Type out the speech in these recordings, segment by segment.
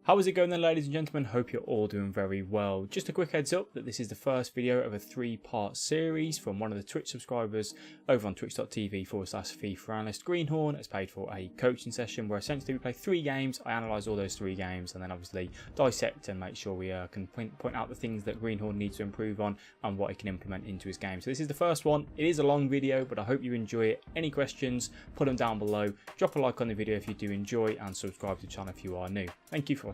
How is it going then, ladies and gentlemen? Hope you're all doing very well. Just a quick heads up that this is the first video of a 3-part series from one of the Twitch subscribers over on twitch.tv/FIFA analyst Greenhorn. It's paid for a coaching session where essentially we play 3 games. I analyse all those 3 games and then obviously dissect and make sure we can point out the things that Greenhorn needs to improve on and what he can implement into his game. So this is the first one. It is a long video, but I hope you enjoy it. Any questions, put them down below. Drop a like on the video if you do enjoy and subscribe to the channel if you are new. Thank you for watching.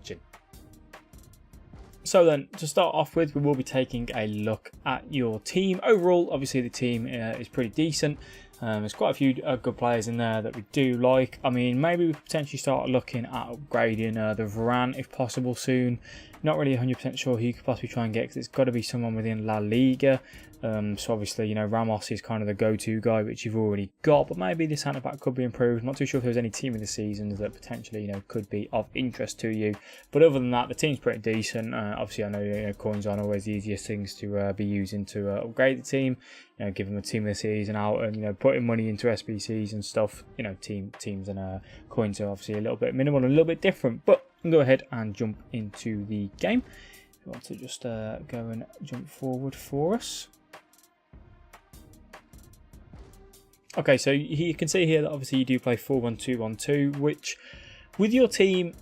So then, to start off with, we will be taking a look at your team. Overall, obviously the team is pretty decent. There's quite a few good players in there that we do like. I mean, maybe we could potentially start looking at upgrading the Varane if possible soon. Not really 100% sure who you could possibly try and get, because it's got to be someone within La Liga. So obviously, you know, Ramos is kind of the go-to guy, which you've already got, but maybe the centre back could be improved. I'm not too sure if there's any team in the season that potentially, you know, could be of interest to you. But other than that, the team's pretty decent. Obviously, I know, you know, coins aren't always the easiest things to be using to upgrade the team. You know, give them a team of the season out and, you know, putting money into SBCs and stuff. You know, teams and coins are obviously a little bit minimal and a little bit different. But we can go ahead and jump into the game. If you want to just go and jump forward for us. Okay, so you can see here that obviously you do play 4-1-2-1-2, which with your team,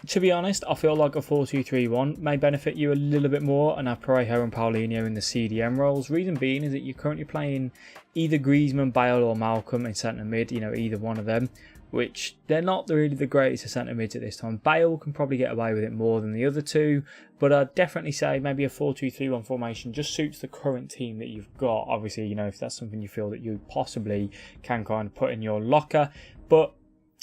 to be honest, I feel like a 4-2-3-1 may benefit you a little bit more and have Parejo and Paulinho in the CDM roles. Reason being is that you're currently playing either Griezmann, Bale or Malcolm in centre mid, you know, either one of them, which they're not really the greatest of centre mids at this time. Bale can probably get away with it more than the other two, but I'd definitely say maybe a 4-2-3-1 formation just suits the current team that you've got. Obviously, you know, if that's something you feel that you possibly can kind of put in your locker, but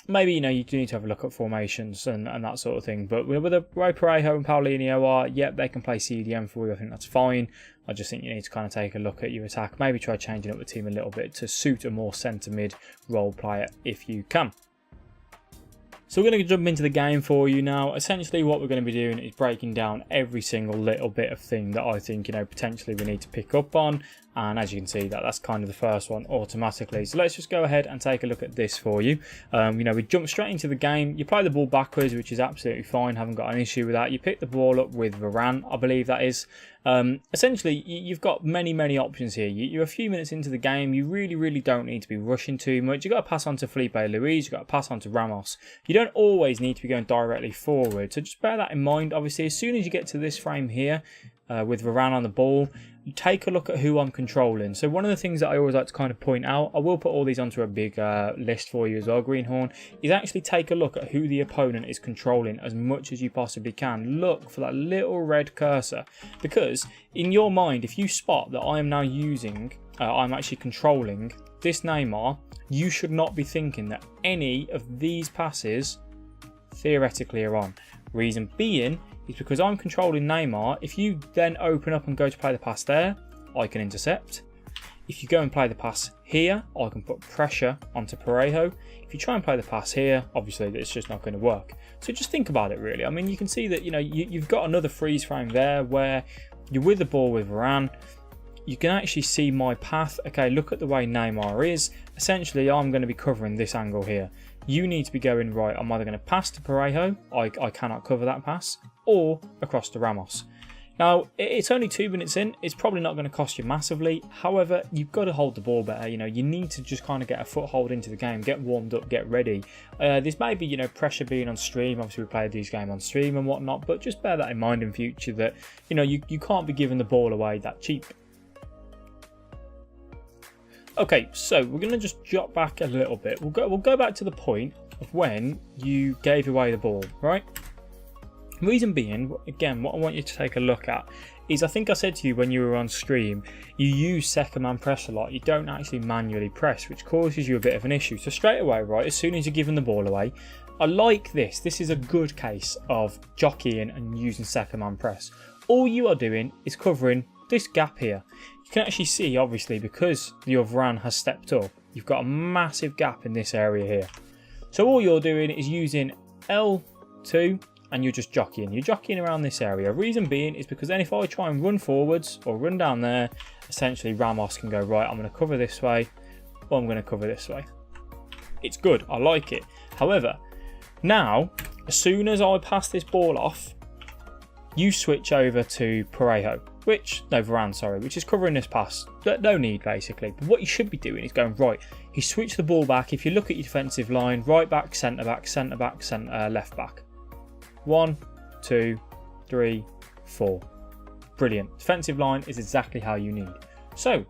maybe, you know, you do need to have a look at formations and that sort of thing. But with the way Parejo and Paulinho are, yep, they can play CDM for you. I think that's fine. I just think you need to kind of take a look at your attack. Maybe try changing up the team a little bit to suit a more centre mid role player if you can. So we're going to jump into the game for you now. Essentially what we're going to be doing is breaking down every single little bit of thing that I think, you know, potentially we need to pick up on. And as you can see, that's kind of the first one automatically. So let's just go ahead and take a look at this for you. You know, we jump straight into the game. You play the ball backwards, which is absolutely fine. Haven't got an issue with that. You pick the ball up with Varane, I believe that is. Essentially, you've got many options here. You're a few minutes into the game. You really don't need to be rushing too much. You've got to pass on to Felipe Luis. You've got to pass on to Ramos. You don't always need to be going directly forward. So just bear that in mind. Obviously, as soon as you get to this frame here, with Varane on the ball, you take a look at who I'm controlling. So one of the things that I always like to kind of point out, I will put all these onto a big list for you as well, Greenhorn, is actually take a look at who the opponent is controlling as much as you possibly can. Look for that little red cursor, because in your mind, if you spot that I am now using, I'm actually controlling this Neymar, you should not be thinking that any of these passes theoretically are on. Reason being is because I'm controlling Neymar. If you then open up and go to play the pass there, I can intercept. If you go and play the pass here, I can put pressure onto Parejo. If you try and play the pass here, obviously it's just not going to work. So just think about it really. I mean, you can see that, you know, you've got another freeze frame there where you're with the ball with Varane. You can actually see my path. Okay, look at the way Neymar is. Essentially, I'm going to be covering this angle here. You need to be going right. I'm either going to pass to Parejo, I cannot cover that pass, or across to Ramos. Now, it's only 2 minutes in. It's probably not going to cost you massively. However, you've got to hold the ball better. You know, you need to just kind of get a foothold into the game, get warmed up, get ready. This may be, you know, pressure being on stream. Obviously, we played these games on stream and whatnot, but just bear that in mind in future that, you know, you can't be giving the ball away that cheap. Okay, so we're going to just jot back a little bit. We'll go back to the point of when you gave away the ball, right? Reason being, again, what I want you to take a look at is, I think I said to you when you were on stream, you use second man press a lot. You don't actually manually press, which causes you a bit of an issue. So straight away, right, as soon as you're giving the ball away, I like this. This is a good case of jockeying and using second man press. All you are doing is covering this gap here. You can actually see, obviously, because your Varane has stepped up, you've got a massive gap in this area here. So all you're doing is using L2 and you're just jockeying. You're jockeying around this area. Reason being is because then if I try and run forwards or run down there, essentially Ramos can go, right, I'm going to cover this way, or I'm going to cover this way. It's good. I like it. However, now As soon as I pass this ball off, you switch over to Varane, which is covering this pass. No need, basically. But what you should be doing is going, right, you switch the ball back. If you look at your defensive line, right back, centre back, left back. 1, 2, 3, 4. Brilliant. Defensive line is exactly how you need. So,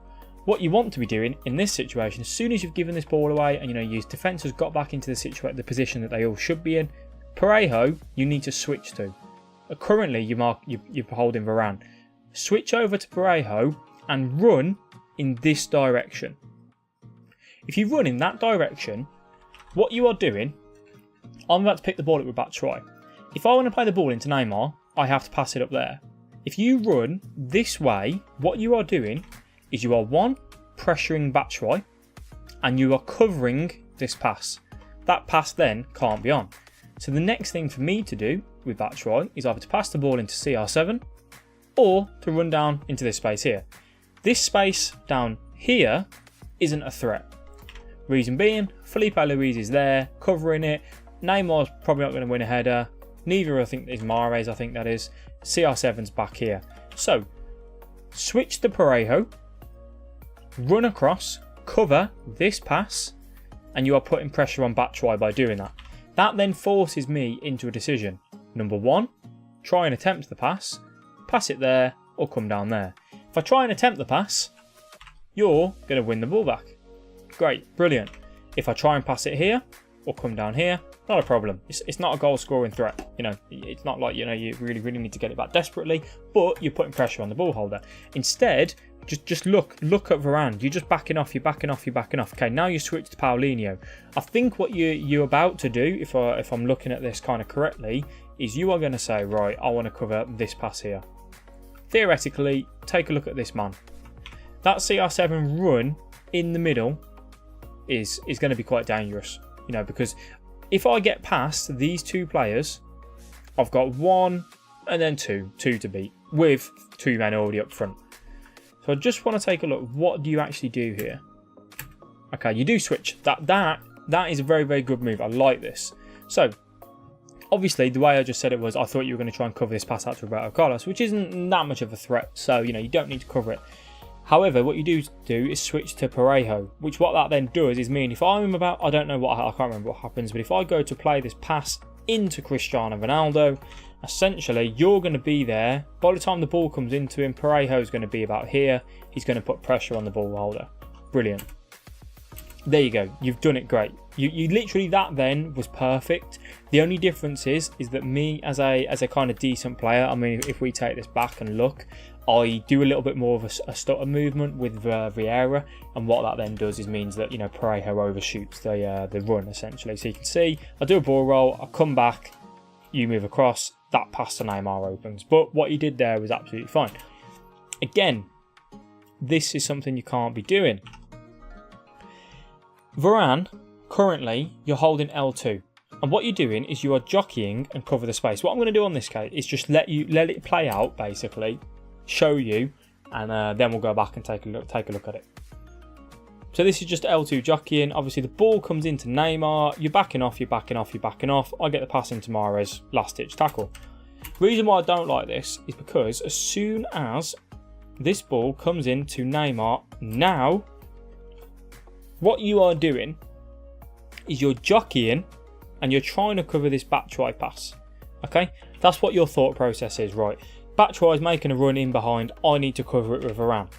what you want to be doing in this situation, as soon as you've given this ball away and your defence has got back into the position that they all should be in, Parejo, you need to switch to. Currently, you're holding Varane. Switch over to Parejo and run in this direction. If you run in that direction, what you are doing, I'm about to pick the ball up with Batshuayi. If I want to play the ball into Neymar, I have to pass it up there. If you run this way, what you are doing is you are one, pressuring Batshuayi, and you are covering this pass. That pass then can't be on. So the next thing for me to do with Batshuayi is either to pass the ball into CR7 or to run down into this space here. This space down here isn't a threat. Reason being, Felipe Luis is there, covering it. Neymar's probably not going to win a header. Neither, I think, is Mahrez, I think that is. CR7's back here. So, switch to Parejo, run across, cover this pass, and you are putting pressure on Batshuayi by doing that. That then forces me into a decision. Number one, try and attempt the pass it there, or come down there. If I try and attempt the pass, you're going to win the ball back. Great, brilliant. If I try and pass it here, or come down here, not a problem. It's not a goal scoring threat. It's not like, you really need to get it back desperately, but you're putting pressure on the ball holder. Instead, just look at Varane. You're just backing off, you're backing off. Okay, now you switch to Paulinho. I think what you're about to do, if I'm looking at this kind of correctly, is you are going to say, right, I want to cover this pass here. Theoretically, take a look at this man. That CR7 run in the middle is going to be quite dangerous, because if I get past these two players, I've got one and then two to beat with two men already up front. So I just want to take a look. What do you actually do here? Okay, you do switch. That is a very, very good move. I like this. So obviously, the way I just said it was, I thought you were going to try and cover this pass out to Roberto Carlos, which isn't that much of a threat. So, you don't need to cover it. However, what you do is switch to Parejo, which what that then does is mean if I'm about, I can't remember what happens, but if I go to play this pass into Cristiano Ronaldo, essentially you're going to be there. By the time the ball comes into him, Parejo's going to be about here. He's going to put pressure on the ball holder. Brilliant. There you go. You've done it great. You literally, that then was perfect. The only difference is that me as a kind of decent player, I mean, if we take this back and look, I do a little bit more of a stutter movement with Vieira, and what that then does is means that Parejo overshoots the run essentially. So you can see I do a ball roll, I come back, you move across, that pass to Neymar opens. But what he did there was absolutely fine. Again, this is something you can't be doing. Varane, currently you're holding L2. And what you're doing is you are jockeying and cover the space. What I'm going to do on this case is just let it play out, basically, show you, and then we'll go back and take a look at it. So this is just L2 jockeying. Obviously the ball comes into Neymar, you're backing off. I get the pass into Mahrez, last ditch tackle. The reason why I don't like this is because as soon as this ball comes into Neymar, now what you are doing is you're jockeying and you're trying to cover this Batshuayi pass. Okay, that's what your thought process is, right? Batshuayi's making a run in behind, I need to cover it with Varane.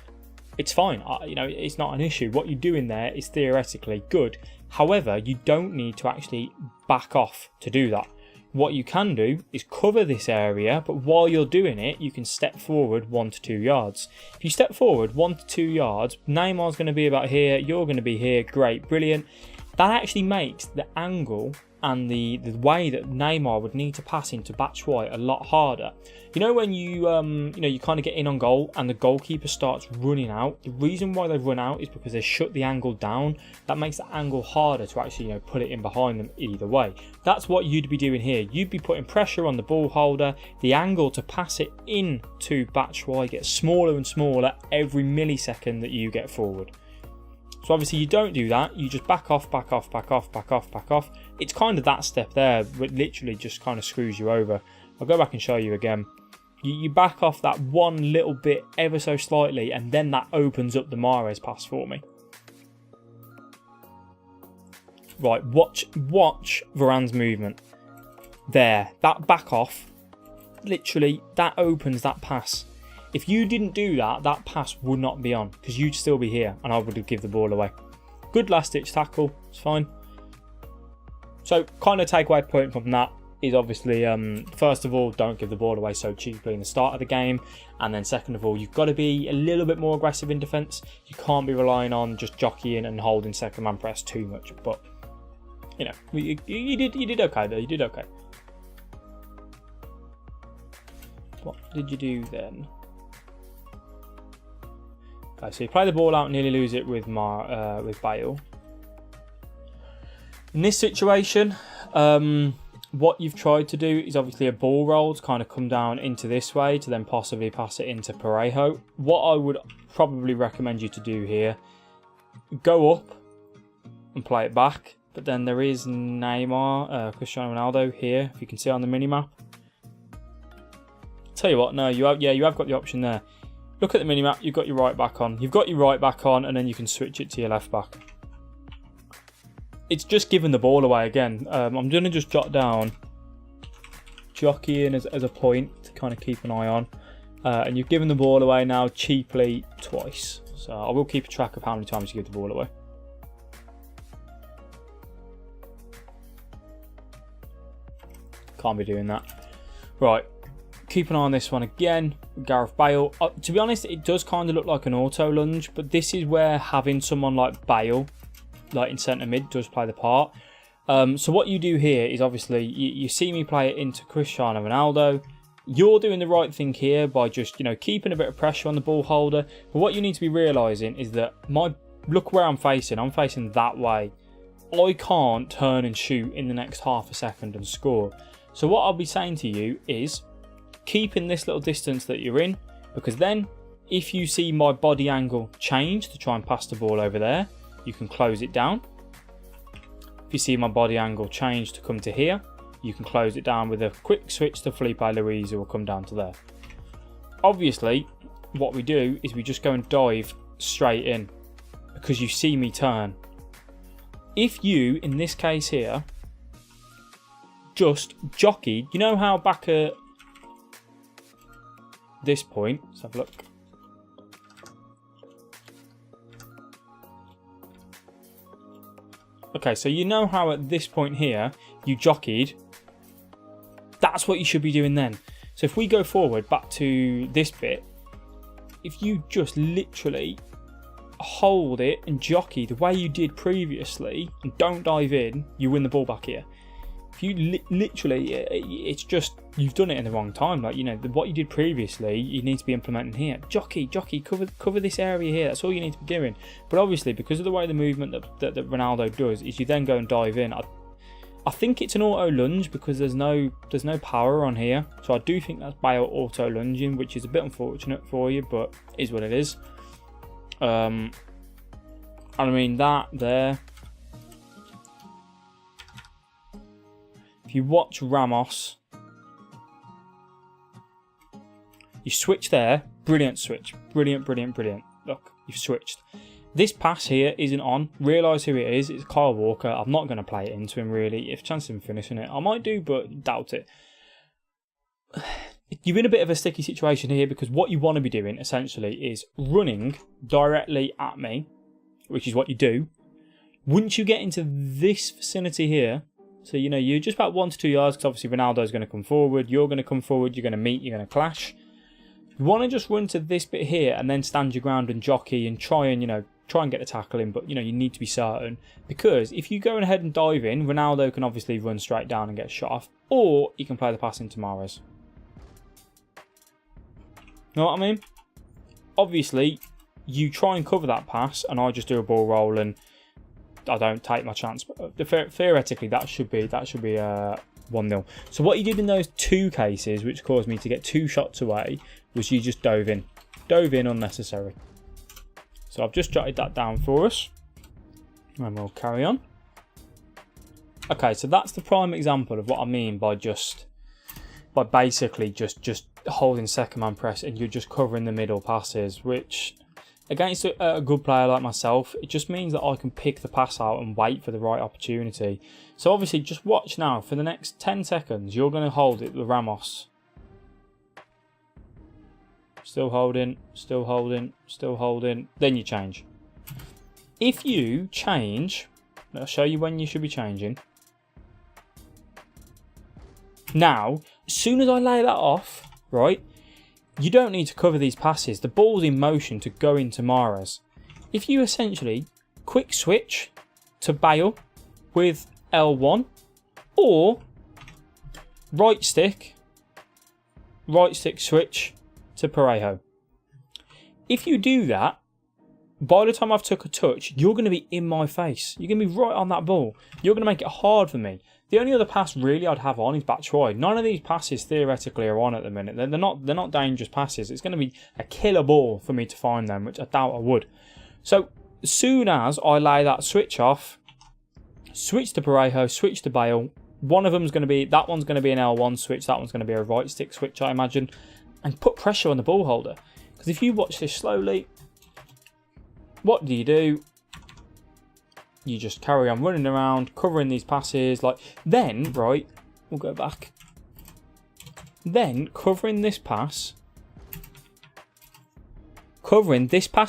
It's fine, it's not an issue. What you're doing there is theoretically good. However, you don't need to actually back off to do that. What you can do is cover this area, but while you're doing it, you can step forward 1 to 2 yards. If you step forward 1 to 2 yards, Neymar's going to be about here, you're going to be here, great, brilliant. That actually makes the angle and the way that Neymar would need to pass into Batshuayi a lot harder. When you kind of get in on goal and the goalkeeper starts running out, the reason why they run out is because they shut the angle down. That makes the angle harder to actually put it in behind them either way. That's what you'd be doing here. You'd be putting pressure on the ball holder. The angle to pass it in to Batshuayi gets smaller and smaller every millisecond that you get forward. So obviously you don't do that. You just back off, back off, back off, back off, back off. It's kind of that step there, but literally just kind of screws you over. I'll go back and show you again. You back off that one little bit ever so slightly, and then that opens up the Mahrez pass for me. Right, watch Varane's movement. There, that back off, literally, that opens that pass. If you didn't do that, that pass would not be on, because you'd still be here, and I would have given the ball away. Good last-ditch tackle, it's fine. So, kind of takeaway point from that is obviously, first of all, don't give the ball away so cheaply in the start of the game. And then second of all, you've got to be a little bit more aggressive in defence. You can't be relying on just jockeying and holding second man press too much. But, you know, you did okay though, you did okay. What did you do then? Okay, so you play the ball out and nearly lose it with Bale. In this situation, what you've tried to do is obviously a ball roll to kind of come down into this way to then possibly pass it into Parejo. What I would probably recommend you to do here, go up and play it back. But then there is Neymar, Cristiano Ronaldo here, if you can see on the minimap. Tell you what, no, you have got the option there. Look at the minimap, you've got your right back on. You've got your right back on, and then you can switch it to your left back. It's just giving the ball away again. I'm going to just jot down jockeying as a point to kind of keep an eye on. And you've given the ball away now cheaply twice. So I will keep a track of how many times you give the ball away. Can't be doing that. Right, keep an eye on this one again. Gareth Bale. To be honest, it does kind of look like an auto lunge, but this is where having someone like Bale, like in centre mid, does play the part. So what you do here is obviously you see me play it into Cristiano Ronaldo. You're doing the right thing here by just, you know, keeping a bit of pressure on the ball holder. But what you need to be realising is that look where I'm facing. I'm facing that way. I can't turn and shoot in the next half a second and score. So what I'll be saying to you is keep in this little distance that you're in, because then if you see my body angle change to try and pass the ball over there, you can close it down. If you see my body angle change to come to here, you can close it down with a quick switch to Felipe Luis, who will come down to there. Obviously, what we do is we just go and dive straight in, because you see me turn. If you, in this case here, just jockeyed, you know how back at this point, let's have a look. Okay, so you know how at this point here, you jockeyed. That's what you should be doing then. So if we go forward back to this bit, if you just literally hold it and jockey the way you did previously and don't dive in, you win the ball back here. If you literally, it's just, you've done it in the wrong time. Like, you know, what you did previously, you need to be implementing here. Jockey, cover this area here. That's all you need to be doing. But obviously, because of the way the movement that Ronaldo does, is you then go and dive in. I think it's an auto lunge because there's no power on here. So I do think that's Bale auto lunging, which is a bit unfortunate for you, but is what it is. I mean, that there. If you watch Ramos, you switch there. Brilliant switch. Brilliant, brilliant, brilliant. Look, you've switched. This pass here isn't on. Realise who it is. It's Kyle Walker. I'm not going to play it into him, really. If chance of him finishing it, I might do, but doubt it. You're in a bit of a sticky situation here, because what you want to be doing, essentially, is running directly at me, which is what you do. Once you get into this vicinity here, so, you know, you're just about 1 to 2 yards, because obviously Ronaldo's going to come forward, you're going to come forward, you're going to meet, you're going to clash. You want to just run to this bit here and then stand your ground and jockey and try and get the tackle in, but, you know, you need to be certain, because if you go ahead and dive in, Ronaldo can obviously run straight down and get shot off, or you can play the pass into Mahrez. Know what I mean? Obviously, you try and cover that pass, and I just do a ball roll and I don't take my chance. But theoretically, that should be 1-0. So what you did in those two cases, which caused me to get 2 shots away, was you just dove in unnecessary. So I've just jotted that down for us. And we'll carry on. Okay, so that's the prime example of what I mean by basically just holding second man press and you're just covering the middle passes, which against a good player like myself, it just means that I can pick the pass out and wait for the right opportunity. So obviously just watch now, for the next 10 seconds, you're going to hold it with Ramos. Still holding, still holding, still holding, then you change. If you change, I'll show you when you should be changing. Now, as soon as I lay that off, right, you don't need to cover these passes. The ball's in motion to go into Mahrez. If you essentially quick switch to Bale with L1 or right stick switch to Parejo. If you do that, by the time I've took a touch, you're going to be in my face. You're going to be right on that ball. You're going to make it hard for me. The only other pass really I'd have on is Batshuayi. None of these passes theoretically are on at the minute. They're not dangerous passes. It's going to be a killer ball for me to find them, which I doubt I would. So as soon as I lay that switch off, switch to Parejo, switch to Bale. One of them's going to be, that one's going to be an L1 switch. That one's going to be a right stick switch, I imagine, and put pressure on the ball holder. Because if you watch this slowly, what do? You just carry on running around, covering these passes. Then, right, we'll go back. Then, covering this pass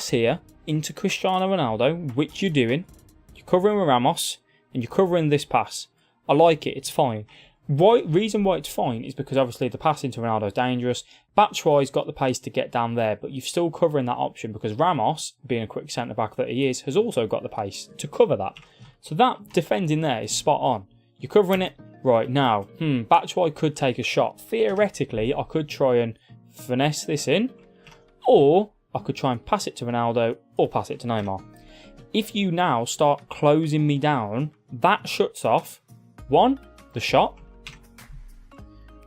here into Cristiano Ronaldo, which you're doing. You're covering with Ramos, and you're covering this pass. I like it, it's fine. Reason why it's fine is because obviously the pass into Ronaldo is dangerous. Batshuayi's got the pace to get down there, but you're still covering that option because Ramos, being a quick centre back that he is, has also got the pace to cover that. So that defending there is spot on. You're covering it right now. Batshuayi could take a shot. Theoretically, I could try and finesse this in, or I could try and pass it to Ronaldo or pass it to Neymar. If you now start closing me down, that shuts off, one, the shot.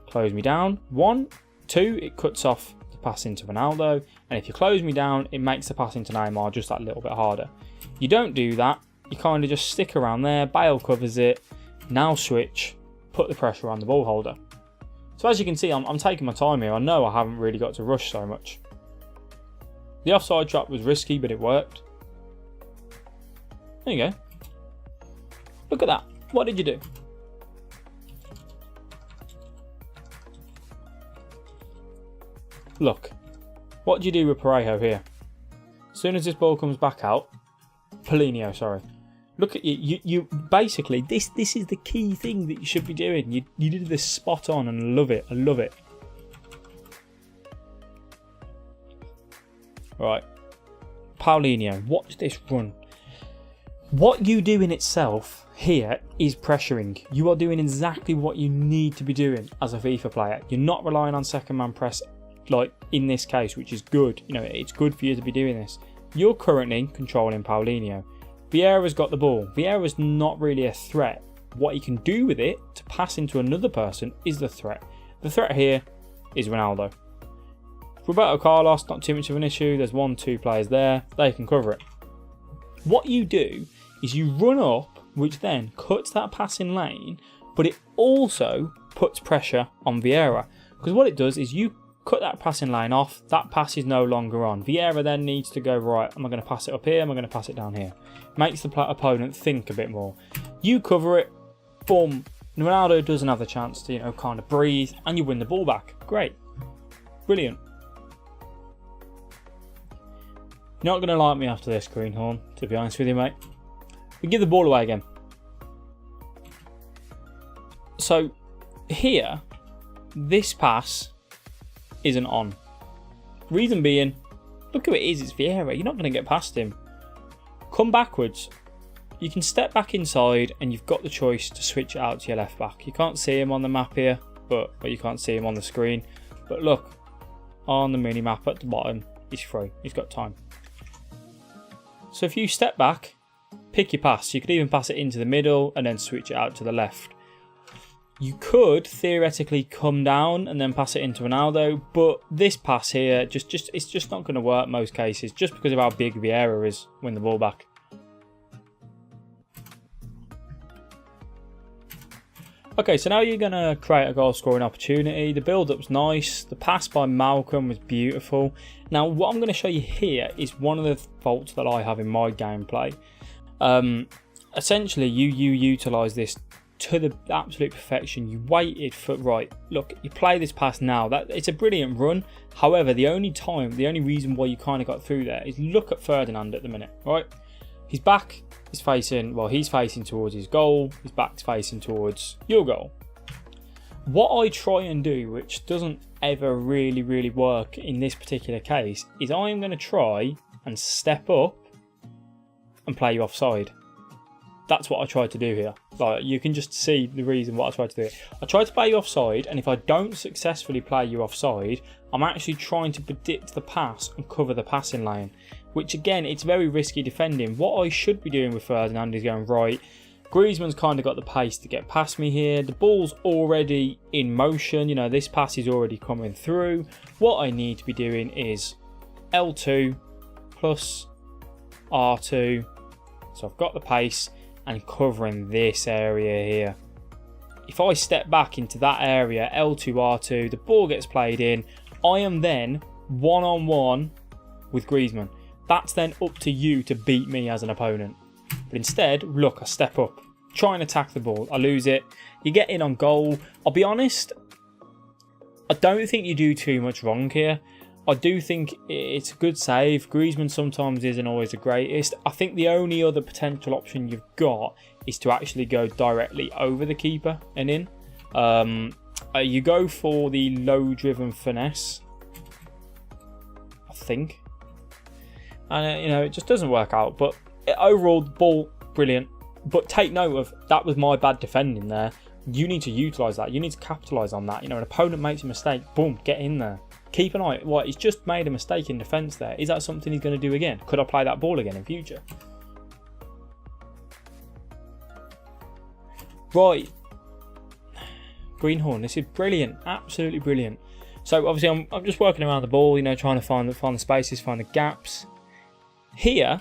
Close me down. 1, 2, it cuts off the pass into Ronaldo. And if you close me down, it makes the pass into Neymar just that little bit harder. You don't do that. You kind of just stick around there. Bale covers it. Now switch. Put the pressure on the ball holder. So as you can see, I'm taking my time here. I know I haven't really got to rush so much. The offside trap was risky, but it worked. There you go. Look at that. What did you do? Look, what do you do with Parejo here? As soon as this ball comes back out, Paulinho, sorry. Look at you basically, this is the key thing that you should be doing. You did this spot on and I love it. Right, Paulinho, watch this run. What you do in itself here is pressuring. You are doing exactly what you need to be doing as a FIFA player. You're not relying on second man press like in this case, which is good. You know, it's good for you to be doing this. You're currently controlling Paulinho. Vieira's got the ball. Vieira's not really a threat. What he can do with it to pass into another person is the threat. The threat here is Ronaldo. Roberto Carlos, not too much of an issue. There's 1-2 players there. They can cover it. What you do is you run up, which then cuts that passing lane, but it also puts pressure on Vieira. Because what it does is you cut that passing lane off, that pass is no longer on. Vieira then needs to go, right, am I going to pass it up here? Am I going to pass it down here? Makes the opponent think a bit more. You cover it, boom. Ronaldo doesn't have the chance to, kind of breathe, and you win the ball back. Great. Brilliant. You're not going to like me after this, Greenhorn, to be honest with you, mate. We give the ball away again. So, here, this pass isn't on. Reason being, look who it is, it's Vieira. You're not going to get past him. Come backwards. You can step back inside and you've got the choice to switch it out to your left back. You can't see him on the map here, but you can't see him on the screen. But look, on the mini map at the bottom, he's free. He's got time. So if you step back, pick your pass. You could even pass it into the middle and then switch it out to the left. You could theoretically come down and then pass it into Ronaldo, but this pass here, it's just not going to work most cases, just because of how big Vieira is when the ball back. Okay, so now you're going to create a goal scoring opportunity. The build-up's nice. The pass by Malcolm was beautiful. Now, what I'm going to show you here is one of the faults that I have in my gameplay. Essentially, you utilise this to the absolute perfection. You waited for, right, look, you play this pass now. It's a brilliant run. However, the only reason why you kind of got through there is look at Ferdinand at the minute, right? His back is facing, well, he's facing towards his goal. His back's facing towards your goal. What I try and do, which doesn't ever really work in this particular case, is I am going to try and step up and play you offside. That's what I tried to do here. Like, you can just see the reason what I tried to do. I tried to play you offside, and if I don't successfully play you offside, I'm actually trying to predict the pass and cover the passing lane, which again, it's very risky defending. What I should be doing with Ferdinand is going, right, Griezmann's kind of got the pace to get past me here. The ball's already in motion. You know, this pass is already coming through. What I need to be doing is L2 plus R2. So I've got the pace and covering this area here. If I step back into that area, L2, R2, the ball gets played in. I am then one-on-one with Griezmann. That's then up to you to beat me as an opponent. But instead, look, I step up, try and attack the ball. I lose it. You get in on goal. I'll be honest, I don't think you do too much wrong here. I do think it's a good save. Griezmann sometimes isn't always the greatest. I think the only other potential option you've got is to actually go directly over the keeper and in. You go for the low-driven finesse, I think. And, you know, it just doesn't work out. But overall, the ball, brilliant. But take note of, that was my bad defending there. You need to utilise that. You need to capitalise on that. You know, an opponent makes a mistake, boom, get in there. Keep an eye. Well, he's just made a mistake in defence there. Is that something he's going to do again? Could I play that ball again in future? Right. Greenhorn, this is brilliant. Absolutely brilliant. So obviously I'm just working around the ball, you know, trying to find the spaces, find the gaps. Here,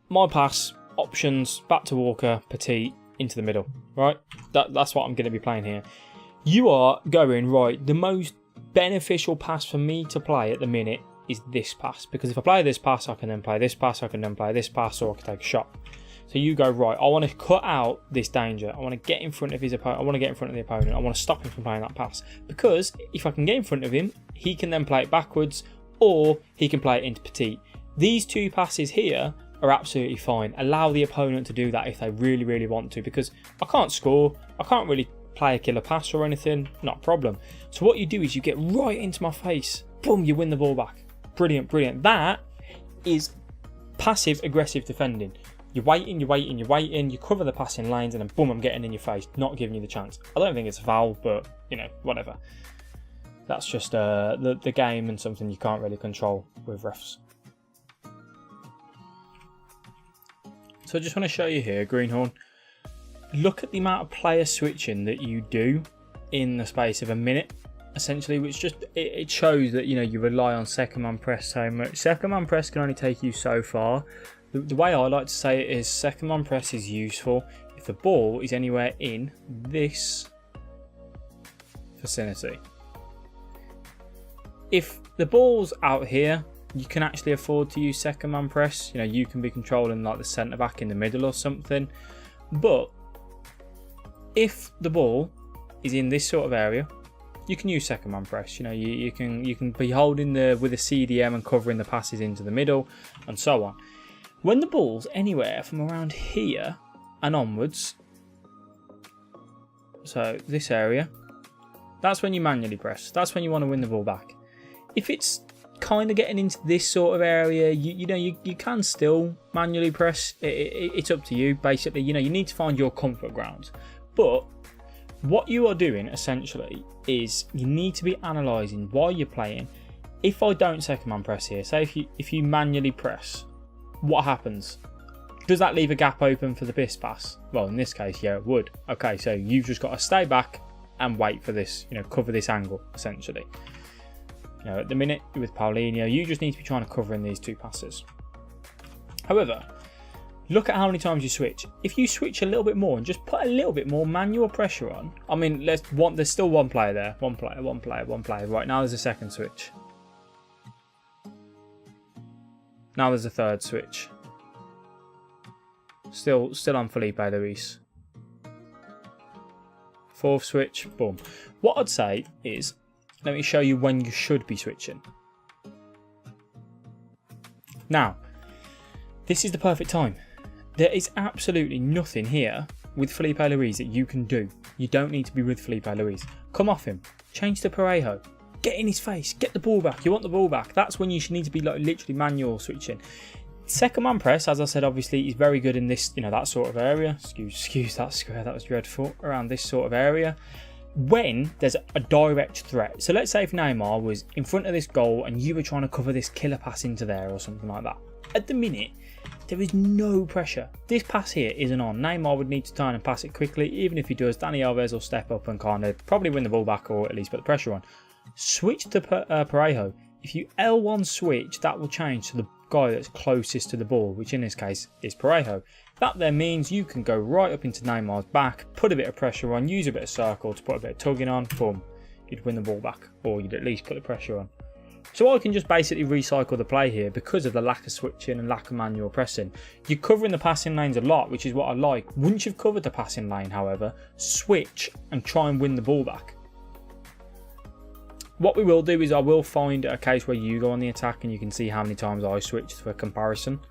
my pass, options, back to Walker, Petit, into the middle. Right? That's what I'm going to be playing here. You are going, right, the most beneficial pass for me to play at the minute is this pass. Because if I play this pass, I can then play this pass, I can then play this pass, or I can take a shot. So you go, right, I want to cut out this danger. I want to get in front of his opponent. I want to get in front of the opponent. I want to stop him from playing that pass. Because if I can get in front of him, he can then play it backwards, or he can play it into Petit. These two passes here are absolutely fine. Allow the opponent to do that if they really want to. Because I can't score. I can't really play a killer pass or anything, not a problem. So what you do is you get right into my face, boom, you win the ball back. Brilliant, brilliant. That is passive aggressive defending. You're waiting, you cover the passing lanes, and then boom, I'm getting in your face, not giving you the chance. I don't think it's a foul, but you know, whatever. That's just the game and something you can't really control with refs. So I just want to show you here, Greenhorn. Look at the amount of player switching that you do in the space of a minute, essentially, which just it shows that, you know, you rely on second man press so much. Second man press can only take you so far. The way I like to say it is second man press is useful if the ball is anywhere in this vicinity. If the ball's out here, you can actually afford to use second man press. You know, you can be controlling like the centre back in the middle or something. But if the ball is in this sort of area, you can use second man press. You know, you can be holding with a CDM and covering the passes into the middle and so on. When the ball's anywhere from around here and onwards, so this area, that's when you manually press. That's when you want to win the ball back. If it's kind of getting into this sort of area, you can still manually press. It's up to you, basically. You know, you need to find your comfort ground. But what you are doing essentially is you need to be analysing while you're playing. If I don't second man press here, say if you manually press, what happens? Does that leave a gap open for the BIS pass? Well, in this case, yeah, it would. Okay, so you've just got to stay back and wait for this, you know, cover this angle, essentially. You know, at the minute with Paulinho, you just need to be trying to cover in these two passes. However, Look at how many times you switch. If you switch a little bit more and just put a little bit more manual pressure on. I mean, there's still one player there. One player. Right, now there's a second switch. Now there's a third switch. Still on Felipe Luis. Fourth switch, boom. What I'd say is, let me show you when you should be switching. Now, this is the perfect time. There is absolutely nothing here with Felipe Luis that you can do. You don't need to be with Felipe Luis. Come off him. Change to Parejo. Get in his face. Get the ball back. You want the ball back. That's when you should need to be like literally manual switching. Second man press, as I said, obviously is very good in this, that sort of area. Excuse that square. That was dreadful. Around this sort of area. When there's a direct threat. So let's say if Neymar was in front of this goal and you were trying to cover this killer pass into there or something like that. At the minute, there is no pressure. This pass here isn't on. Neymar would need to turn and pass it quickly. Even if he does, Dani Alves will step up and kind of probably win the ball back or at least put the pressure on. Switch to Parejo. If you L1 switch, that will change to the guy that's closest to the ball, which in this case is Parejo. That then means you can go right up into Neymar's back, put a bit of pressure on, use a bit of circle to put a bit of tugging on, boom, you'd win the ball back, or you'd at least put the pressure on. So I can just basically recycle the play here because of the lack of switching and lack of manual pressing. You're covering the passing lanes a lot, which is what I like. Once you've covered the passing lane, however, switch and try and win the ball back. What we will do is I will find a case where you go on the attack and you can see how many times I switched for comparison.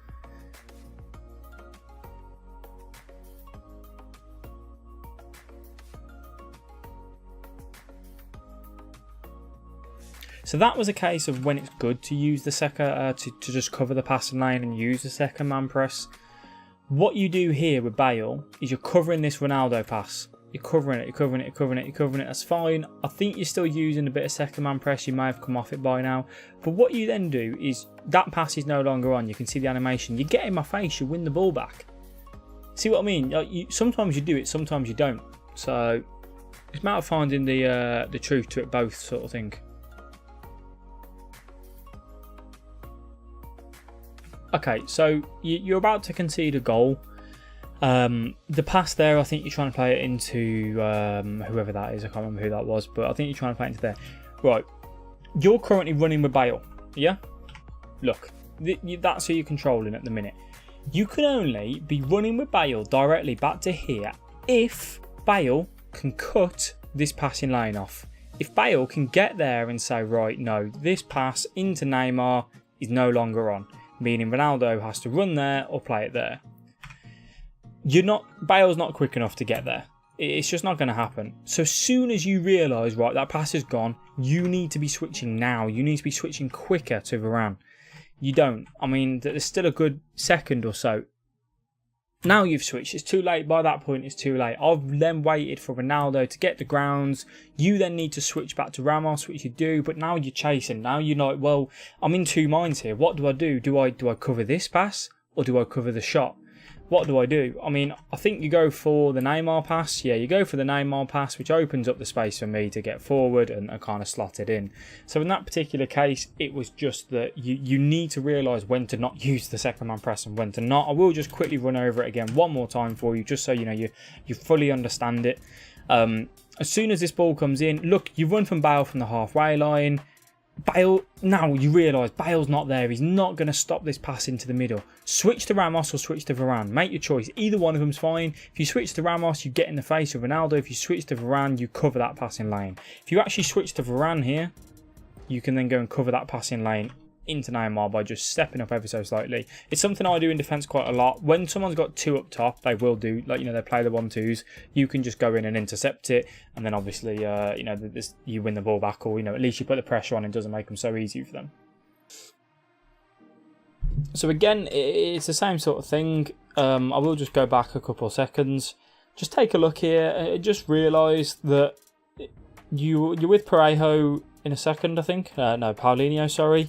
So that was a case of when it's good to use the second, to just cover the passing lane and use the second man press. What you do here with Bale is you're covering this Ronaldo pass. You're covering it. That's fine. I think you're still using a bit of second man press. You may have come off it by now. But what you then do is that pass is no longer on. You can see the animation. You get in my face, you win the ball back. See what I mean? Like sometimes you do it, sometimes you don't. So it's a matter of finding the truth to it both, sort of thing. Okay, so you're about to concede a goal. The pass there, I think you're trying to play it into whoever that is. I can't remember who that was, but I think you're trying to play it into there. Right, you're currently running with Bale, yeah? Look, that's who you're controlling at the minute. You can only be running with Bale directly back to here if Bale can cut this passing lane off. If Bale can get there and say, right, no, this pass into Neymar is no longer on, meaning Ronaldo has to run there or play it there. Bale's not quick enough to get there. It's just not going to happen. So as soon as you realise, right, that pass is gone, you need to be switching now. You need to be switching quicker to Varane. You don't. I mean, there's still a good second or so. Now you've switched. It's too late. By that point, it's too late. I've then waited for Ronaldo to get the grounds. You then need to switch back to Ramos, which you do. But now you're chasing. Now you're like, well, I'm in two minds here. What do I do? Do I cover this pass or do I cover the shot? What do I do? I mean, I think you go for the Neymar pass. Yeah, you go for the Neymar pass, which opens up the space for me to get forward and kind of slot it in. So in that particular case, it was just that you need to realise when to not use the second man press and when to not. I will just quickly run over it again one more time for you, just so you know you fully understand it. As soon as this ball comes in, look, you run from Bale from the halfway line. Bale, now you realise Bale's not there. He's not going to stop this pass into the middle. Switch to Ramos or switch to Varane. Make your choice. Either one of them's fine. If you switch to Ramos, you get in the face of Ronaldo. If you switch to Varane, you cover that passing lane. If you actually switch to Varane here, you can then go and cover that passing lane into Neymar by just stepping up ever so slightly. It's something I do in defence quite a lot. When someone's got two up top, they will do, like, they play the 1-2s. You can just go in and intercept it, and then obviously, you win the ball back, or, at least you put the pressure on and it doesn't make them so easy for them. So again, it's the same sort of thing. I will just go back a couple of seconds. Just take a look here. Just realise that you're with Parejo in a second, I think. No, Paulinho, sorry.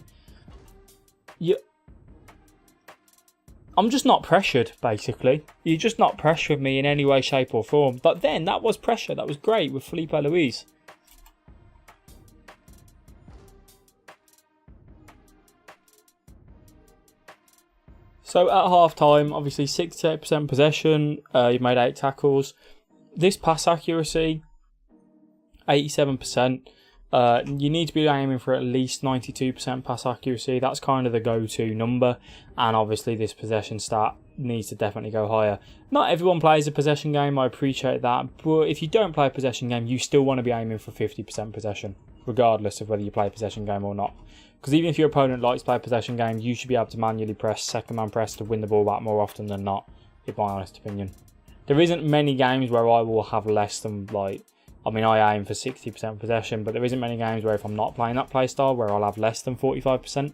I'm just not pressured, basically. You're just not pressuring me in any way, shape or form. But then, that was pressure. That was great with Felipe Luis. So at half time, obviously 68% possession, you've made 8 tackles. This pass accuracy, 87%. You need to be aiming for at least 92% pass accuracy. That's kind of the go-to number. And obviously this possession stat needs to definitely go higher. Not everyone plays a possession game, I appreciate that. But if you don't play a possession game, you still want to be aiming for 50% possession, regardless of whether you play a possession game or not. Because even if your opponent likes to play a possession game, you should be able to manually press, second man press to win the ball back more often than not, in my honest opinion. There isn't many games where I will have less than, like, I mean, I aim for 60% possession, but there isn't many games where if I'm not playing that playstyle where I'll have less than 45%.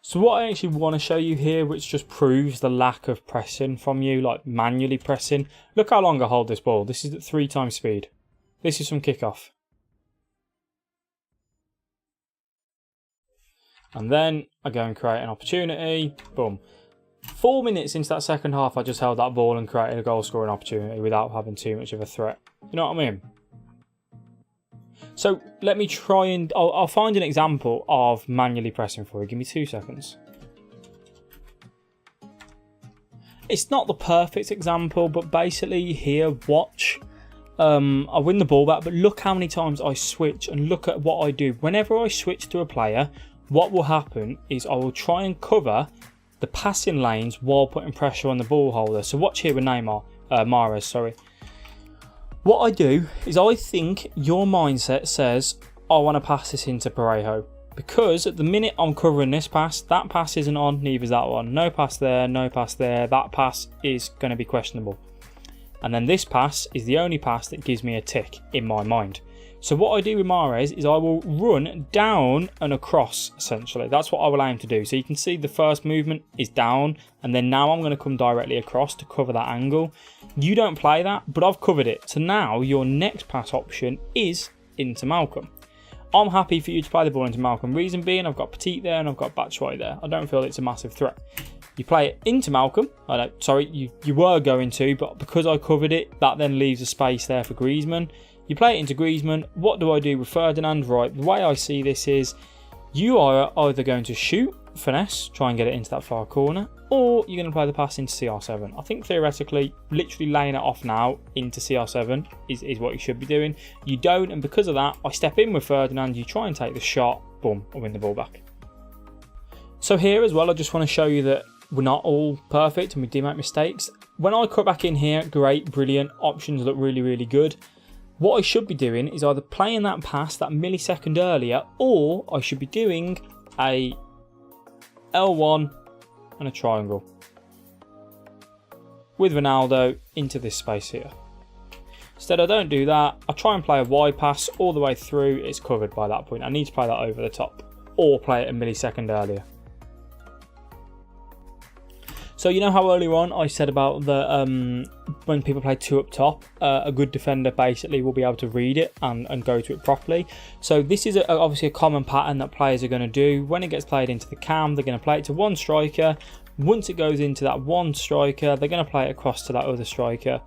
So what I actually want to show you here, which just proves the lack of pressing from you, like manually pressing. Look how long I hold this ball. This is at 3 times speed. This is from kickoff. And then I go and create an opportunity. Boom. 4 minutes into that second half, I just held that ball and created a goal scoring opportunity without having too much of a threat. You know what I mean? So let me try and... I'll find an example of manually pressing for you. Give me 2 seconds. It's not the perfect example, but basically here, watch. I win the ball back, but look how many times I switch and look at what I do. Whenever I switch to a player, what will happen is I will try and cover the passing lanes while putting pressure on the ball holder. So watch here with Mahrez, sorry. What I do is I think your mindset says, I want to pass this into Parejo. Because at the minute I'm covering this pass, that pass isn't on, neither is that one. No pass there, no pass there. That pass is going to be questionable. And then this pass is the only pass that gives me a tick in my mind. So what I do with Mahrez is I will run down and across, essentially. That's what I will aim to do. So you can see the first movement is down, and then now I'm going to come directly across to cover that angle. You don't play that, but I've covered it. So now your next pass option is into Malcolm. I'm happy for you to play the ball into Malcolm. Reason being, I've got Petit there and I've got Batshuayi there. I don't feel it's a massive threat. You play it into Malcolm. You were going to, but because I covered it, that then leaves a space there for Griezmann. You play it into Griezmann. What do I do with Ferdinand? Right, the way I see this is you are either going to shoot, finesse, try and get it into that far corner, or you're going to play the pass into CR7. I think theoretically, literally laying it off now into CR7 is what you should be doing. You don't, and because of that, I step in with Ferdinand, you try and take the shot, boom, I win the ball back. So here as well, I just want to show you that we're not all perfect and we do make mistakes. When I cut back in here, great, brilliant, options look really, really good. What I should be doing is either playing that pass that millisecond earlier, or I should be doing a L1 and a triangle with Ronaldo into this space here. Instead, I don't do that. I try and play a wide pass all the way through. It's covered by that point. I need to play that over the top or play it a millisecond earlier. So you know how earlier on I said about the when people play 2 up top, a good defender basically will be able to read it and go to it properly. So this is obviously a common pattern that players are going to do. When it gets played into the cam, they're going to play it to one striker. Once it goes into that one striker, they're going to play it across to that other striker.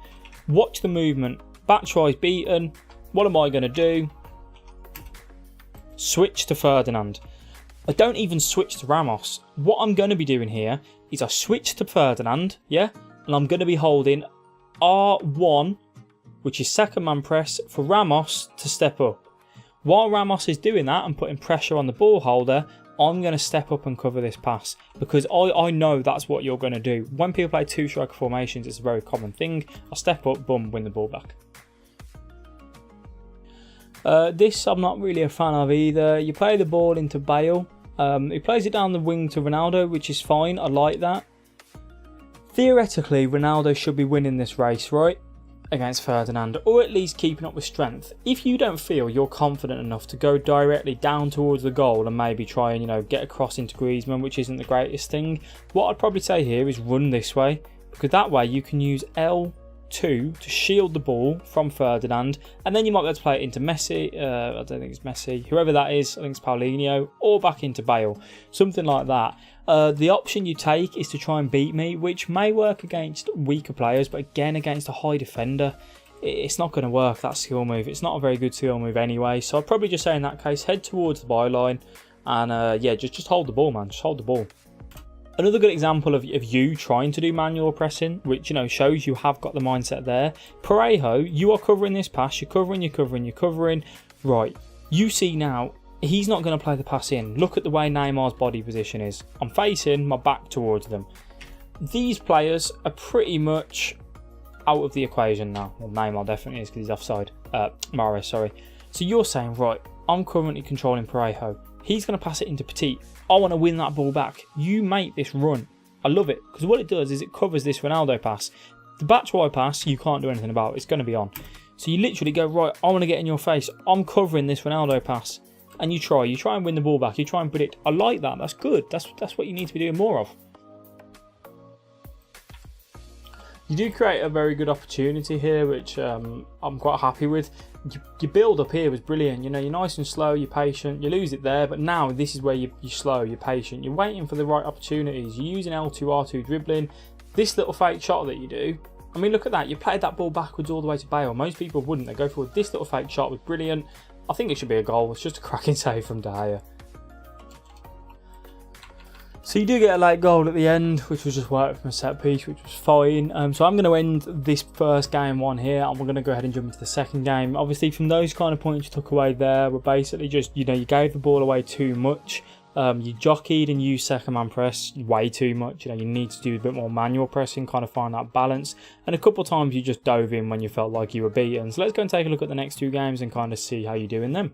Watch the movement. Batshuayi's beaten. What am I going to do? Switch to Ferdinand. I don't even switch to Ramos. What I'm going to be doing here is I switch to Ferdinand, yeah? And I'm going to be holding R1, which is second man press, for Ramos to step up. While Ramos is doing that and putting pressure on the ball holder, I'm going to step up and cover this pass. Because I know that's what you're going to do. When people play 2 striker formations, it's a very common thing. I step up, boom, win the ball back. This I'm not really a fan of either. You play the ball into Bale. He plays it down the wing to Ronaldo, which is fine. I like that. Theoretically, Ronaldo should be winning this race, right? Against Ferdinand, or at least keeping up with strength. If you don't feel you're confident enough to go directly down towards the goal and maybe try and, get across into Griezmann, which isn't the greatest thing, what I'd probably say here is run this way, because that way you can use L2 to shield the ball from Ferdinand, and then you might be able to play it into Messi. I don't think it's Messi, whoever that is. I think it's Paulinho, or back into Bale, something like that. The option you take is to try and beat me, which may work against weaker players, but again against a high defender, it's not going to work, that skill move. It's not a very good skill move anyway. So I'd probably just say in that case, head towards the byline and yeah, just hold the ball, man. Just hold the ball. Another good example of you trying to do manual pressing, which, you know, shows you have got the mindset there. Parejo, you are covering this pass. You're covering. Right, you see now, he's not going to play the pass in. Look at the way Neymar's body position is. I'm facing my back towards them. These players are pretty much out of the equation now. Well, Neymar definitely is because he's offside. Mahrez, sorry. So you're saying, right, I'm currently controlling Parejo. He's going to pass it into Petit. I want to win that ball back. You make this run. I love it because what it does is it covers this Ronaldo pass. The Batshuayi pass, you can't do anything about. It's going to be on. So you literally go, right, I want to get in your face. I'm covering this Ronaldo pass. And you try and win the ball back. You try and predict. I like that. That's good. That's what you need to be doing more of. You do create a very good opportunity here, which I'm quite happy with. Your build up here was brilliant. You know, you're nice and slow, you're patient, you lose it there, but now this is where you're slow, you're patient, you're waiting for the right opportunities. You're using L2, R2 dribbling. This little fake shot that you do, I mean, look at that. You played that ball backwards all the way to Bale. Most people wouldn't. They go forward. This little fake shot was brilliant. I think it should be a goal. It's just a cracking save from De Gea. So you do get a late goal at the end, which was just work from a set piece, which was fine. So I'm going to end this first game 1 here, and we're going to go ahead and jump into the second game. Obviously, from those kind of points you took away there, were basically just, you know, you gave the ball away too much. You jockeyed and used second man press way too much. You know, you need to do a bit more manual pressing, kind of find that balance. And a couple of times you just dove in when you felt like you were beaten. So let's go and take a look at the next 2 games and kind of see how you're doing them.